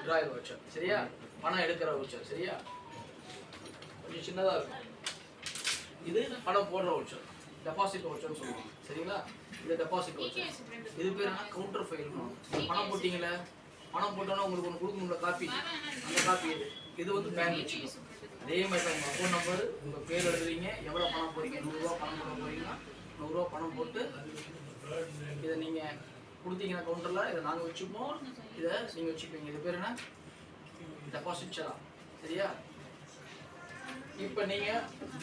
Withdrawal voucher. சரியா? பணம் எடுக்கிற வவுச்சர். சரியா? கொஞ்சம் சின்னதா இருக்கும். இது பணம் போடுற வவுச்சர், டெபாசிட் வவுச்சர்னு சொல்லுவாங்க. சரிங்களா? இது டெபாசிட் வவுச்சர். இது பேர் என்ன? Counter file. பணம் போட்டீங்களே, பணம் போட்டோன்னா உங்களுக்கு ஒன்று கொடுக்கணும்ல காப்பி, அந்த காப்பி இது வந்து பேங்க் வச்சுக்கணும். அதே மாதிரி தான் உங்கள் அக்கௌண்ட் நம்பர், உங்கள் பேர் எழுதுறீங்க, எவ்வளோ பணம் போகிறீங்க, 100 ரூபா பணம் போட போகிறீங்கன்னா 100 ரூபா பணம் போட்டு இதை நீங்கள் கொடுத்தீங்கன்னா கவுண்டரில் இதை நாங்கள் வச்சுப்போம், இதை நீங்கள் வச்சுப்பீங்க. இது பேர் என்ன? டெபாசிட் செலா. சரியா? இப்போ நீங்கள்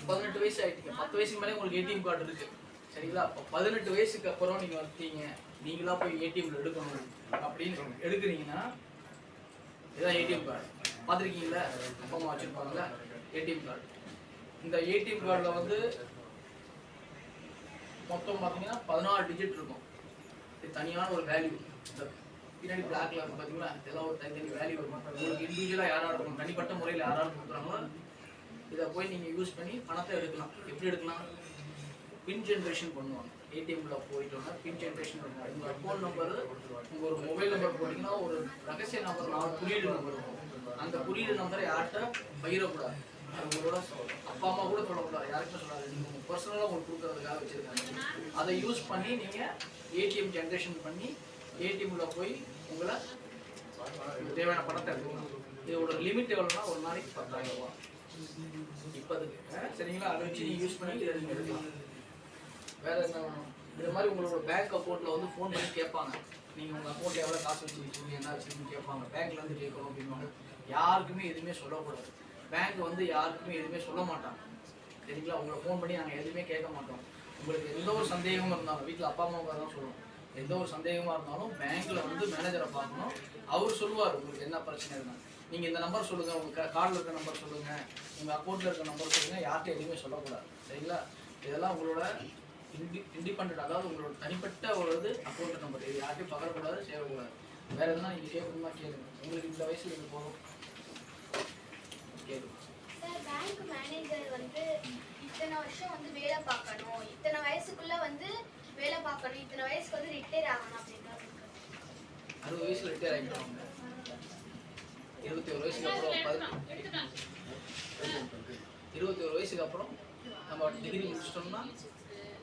18 வயசு ஆகிட்டீங்க, 10 வயசுக்கு மேலே உங்களுக்கு ஏடிஎம் கார்டு இருக்குது. சரிங்களா? இப்போ 18 வயசுக்கு அப்புறம் நீங்கள் வந்தீங்க, நீங்களாக போய் ஏடிஎம்ல எடுக்கணும் அப்படின்னு எடுக்கிறீங்கன்னா இதுதான் ஏடிஎம் கார்டு. பார்த்துருக்கீங்களா? அப்பா அம்மா வச்சுருப்பாங்களா ஏடிஎம் கார்டு. இந்த ஏடிஎம் கார்டில் வந்து மொத்தம் பார்த்தீங்கன்னா 14 டிஜிட் இருக்கும். இது தனியான ஒரு வேல்யூ. இந்த பின்னாடி பிளாக்ல இருக்கும் பார்த்தீங்களா, இதெல்லாம் ஒரு தனி வேல்யூ இருக்கும். உங்களுக்கு இண்டிவிஜுவலாக யாராக இருக்கும், தனிப்பட்ட முறையில் யாராவது கொடுக்குறாங்களோ இதை போய் நீங்கள் யூஸ் பண்ணி பணத்தை எடுக்கலாம். எப்படி எடுக்கலாம்? பின் ஜென்ரேஷன் பண்ணுவாங்க. ஏடிஎம்ல போயிட்டோம்னா பின் ஜென்ரேஷன் பண்ணுவாங்க. உங்கள் அக்கௌண்ட் நம்பர், உங்கள் ஒரு மொபைல் நம்பர் போட்டிங்கன்னா ஒரு ரகசிய நம்பர், 4 குறியீடு நம்பர் இருக்கும். அந்த குறியீடு நம்பரை யார்கிட்ட பகிரக்கூடாது. உங்களோட அப்பா அம்மா கூட சொல்லக்கூடாது, யாருக்குமே சொல்லாது. நீங்கள் உங்கள் பர்சனலாக உங்களுக்கு கொடுக்குறதுக்காக வச்சுருக்காங்க. அதை யூஸ் பண்ணி நீங்கள் ஏடிஎம் ஜென்ரேஷன் பண்ணி ஏடிஎம்ல போய் உங்களை தேவையான பணத்தை எடுத்துக்கலாம். இதோட லிமிட் எவ்வளோனா ஒரு நாளைக்கு 10,000 ரூபா இப்போதுக்கு. சரிங்களா? அதை வச்சு நீங்கள் யூஸ் பண்ணி இதை நீங்கள் எடுக்கலாம். வேறு என்ன வேணும்? இது மாதிரி உங்களோட பேங்க் அக்கௌண்ட்டில் வந்து ஃபோன் பண்ணி கேட்பாங்க, நீங்கள் உங்கள் அக்கௌண்ட்டில் எவ்வளோ காசு வச்சுருக்கீங்க, என்ன வச்சுருக்கீங்கன்னு கேட்பாங்க. பேங்க்லேருந்து கேட்கணும் அப்படின்வாங்க. யாருக்குமே எதுவுமே சொல்லக்கூடாது. பேங்க் வந்து யாருக்குமே எதுவுமே சொல்ல மாட்டாங்க. சரிங்களா? உங்களை ஃபோன் பண்ணி நாங்கள் எதுவுமே கேட்க மாட்டோம். உங்களுக்கு எந்த ஒரு சந்தேகமும் இருந்தாலும், வீட்டில் அப்பா அம்மாவுக்காக தான் சொல்லுவோம், எந்த ஒரு சந்தேகமாக இருந்தாலும் பேங்க்கில் வந்து மேனேஜரை பார்க்கணும். அவர் சொல்லுவார் உங்களுக்கு என்ன பிரச்சனை இருந்தால். நீங்கள் இந்த நம்பர் சொல்லுங்கள், உங்கள் கார்டில் இருக்க நம்பர் சொல்லுங்கள், உங்கள் அக்கௌண்ட்டில் இருக்க நம்பர் சொல்லுங்கள், யார்கிட்ட எதுவுமே சொல்லக்கூடாது. சரிங்களா? இதெல்லாம் உங்களோட இண்டிபெண்ட், அதாவது உங்களோட தனிப்பட்ட ஒரு அக்கௌண்ட் நம்பர். இது யார்ட்டையும் பகரக்கூடாது, சேரக்கூடாது. வேறு எதுனா நீங்கள் கேட்கணுமா கேளுங்க. உங்களுக்கு இந்த வயசில் இது போதும் கேளுங்க. பேங்க் மேனேஜர் வந்து இத்தனை வருஷம் வந்து வேலை பார்க்கணும், இத்தனை வயசுக்குள்ள வந்து வேலை பார்க்கணும், இத்தனை வயசுக்கு வந்து ரிட்டையர் ஆகணும் அப்படின்னா 60 வயசுல ரிட்டையர் ஆகிடுவாங்க. 21 வயசுக்கு அப்புறம் 21 வயசுக்கு அப்புறம் நம்ம டிகிரி முடிச்சிட்டோம்னா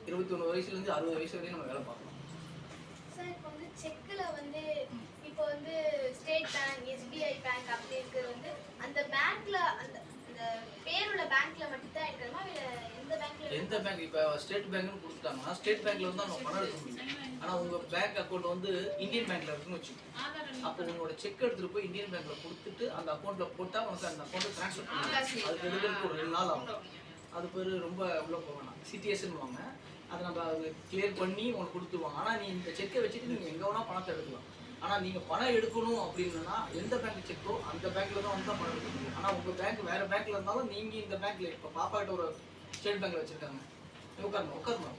21 வயசுலேருந்து 60 வயசு வரையும் நம்ம வேலை பார்க்கணும். சார் இப்போ வந்து செக்கில் வந்து இப்போ வந்து ஸ்டேட் பேங்க், எஸ்பிஐ பேங்க் அப்படி இருக்கிறது வந்து அந்த பேங்க்ல அந்த பேருள்ள பேங்க்ல மட்டும் தான் எடுக்கணுமா, இல்லை எந்த பேங்க்ல? எந்த பேங்க்? இப்போ ஸ்டேட் பேங்க்னு கொடுத்துட்டாங்கன்னா ஸ்டேட் பேங்க்ல வந்து நம்ம பணம் எடுக்க முடியும். ஆனால் உங்கள் பேங்க் அக்கௌண்ட் வந்து இந்தியன் பேங்க்ல இருக்குன்னு வச்சுக்கோங்க. அப்போ உங்களோட செக் எடுத்துகிட்டு போய் இந்தியன் பேங்க்ல கொடுத்துட்டு அந்த அக்கௌண்ட்ல போட்டால் உனக்கு அந்த அக்கௌண்ட்டை ட்ரான்ஸ்ஃபர் பண்ணுவாங்க. அதுக்கு எடுக்கிறதுக்கு ஒரு 2 நாள் ஆகும். அது பேர் ரொம்ப உள்ள போகணும், சிடிஎஸ்ன்னு. அதை நம்ம கிளியர் பண்ணி உங்களுக்கு கொடுத்துருவாங்க. ஆனால் நீ இந்த செக்கை வச்சுட்டு நீங்கள் எங்கே வேணால் பணத்தை எடுக்கலாம். ஆனால் நீங்கள் பணம் எடுக்கணும் அப்படின்னா எந்த பேங்க் செக்கோ அந்த பேங்க்கில் தான் வந்து தான் பணம் எடுக்க முடியும். ஆனால் உங்கள் பேங்க் வேறு பேங்க்கில் இருந்தாலும் நீங்கள் இந்த பேங்க்கில் இப்போ பாப்பா கிட்ட ஒரு ஸ்டேட் பேங்க்கில் வச்சுருக்காங்க, உட்காருமா